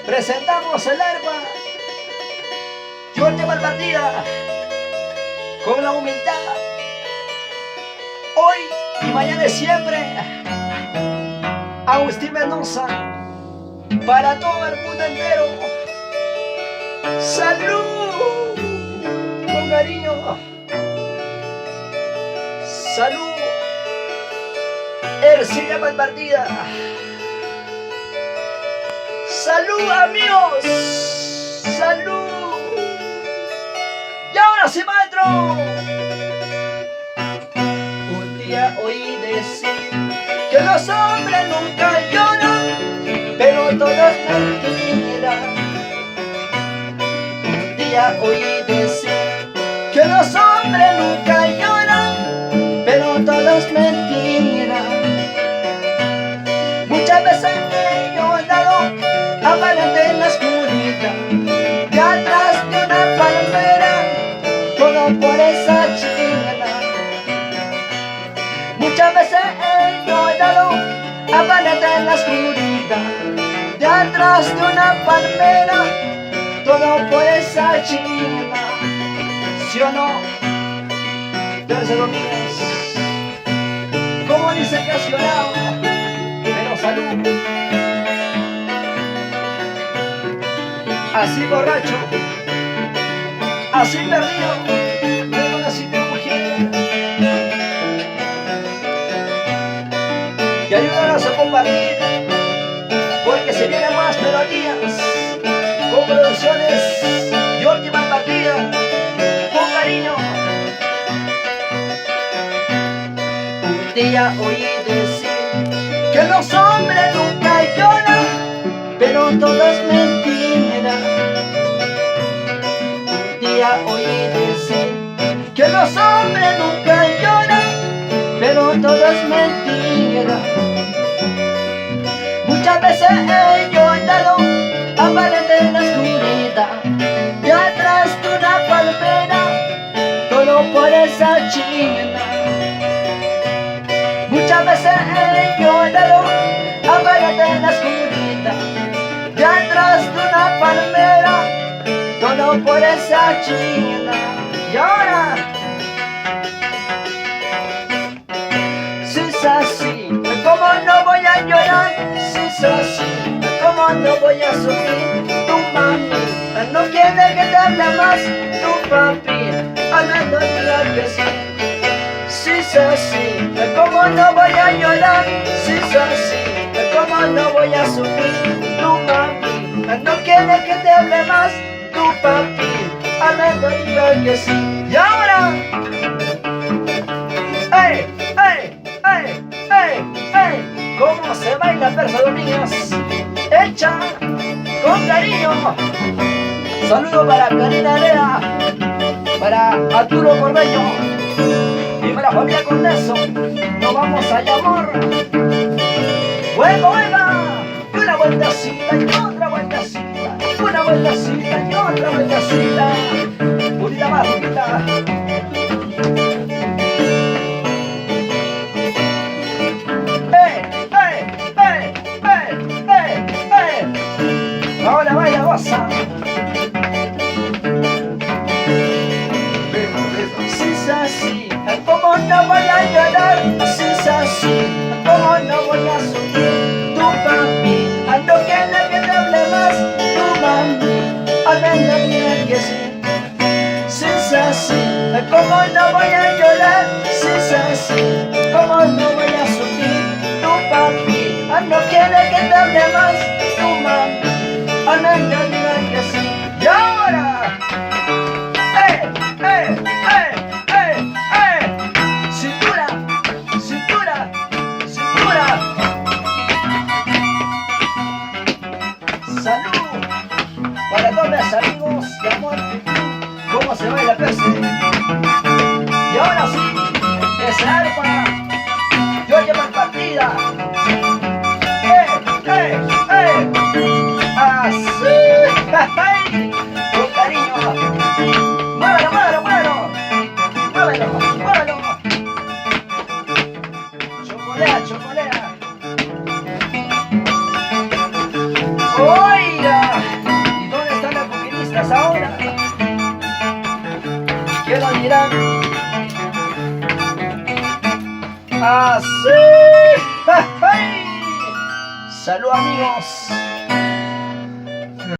presentamos el arpa Jorge Malpartida con la humildad. Hoy y mañana y siempre, Agustín Mendoza, para todo el mundo entero. Salud, con cariño. Salud, Ercilia Malpartida. Salud, amigos. Salud. Y ahora sí, maestro. Un día oí decir que los hombres nunca lloran, pero todo es mentira. Un día oí decir que los hombres nunca lloran, pero todo es mentira. Muchas veces yo he dado aparente en la oscuridad, de atrás de una palmera, todo por esa chingada. Muchas veces yo he dado aparente en la oscuridad, de atrás de una palmera, todo por esa chingada. ¿Sí o no? Tercer Domínguez, como dice que ha llorado, pero salud. Así borracho, así perdido, me conociste mujer. Y ayúdanos a compartir, porque se vienen más melodías, con producciones Jorge Malpartida, con cariño. Un día oí decir que los hombres nunca lloran, pero todo es mentira. Un día oí decir que los hombres nunca lloran, pero todo es mentira. Muchas veces yo he dado aparente en la oscuridad, de atrás de una palmera, todo por esa china. Muchas veces yo he dado aparente en la oscuridad, de atrás de una palmera, todo por esa china. Y ahora, si es así, ¿cómo no voy a llorar? Si es así, ¿cómo no voy a sufrir? Tu mami no quiere que te hable más, tu papi hablando diga que sí. Si es así, ¿cómo no voy a llorar? Si es así, ¿cómo no voy a sufrir? Tu mami no quiere que te hable más, tu papi hablando diga que sí. Y ahora, ¡ey! ¡Ey! ¡Ey! ¡Ey! ¡Ey! ¿Cómo se baila Tercer Domínguez? Hecha con cariño. Saludo para Karina Lea, para Arturo Cordeño y para la familia Condeso. Nos vamos a llamar. ¡Hueva, hueva! Una vueltacita y otra vueltacita, una vueltacita y otra vueltacita. Purita más, purita. Ahora baila, goza. Si es así, ¿cómo no voy a llorar? Si es así, ¿cómo no voy a sufrir? Tu papi no quiere que te hable más, tu mami hablando bien que sí. Si es así, ¿cómo no voy a llorar? Si es así, ¿cómo no voy a sufrir? Tu papi no quiere que te hable más, tu mami hablando bien que sí. Y ahora, cintura, cintura, cintura. Salud para todos los amigos de amor. ¿Cómo se baila Perse? Y ahora sí, ese arpa Jorge Malpartida. Así, con cariño. Muévelo, muévelo, muévelo. mientras ahora ¿qué nos dirán? Así. ¡Hey! Salud amigos.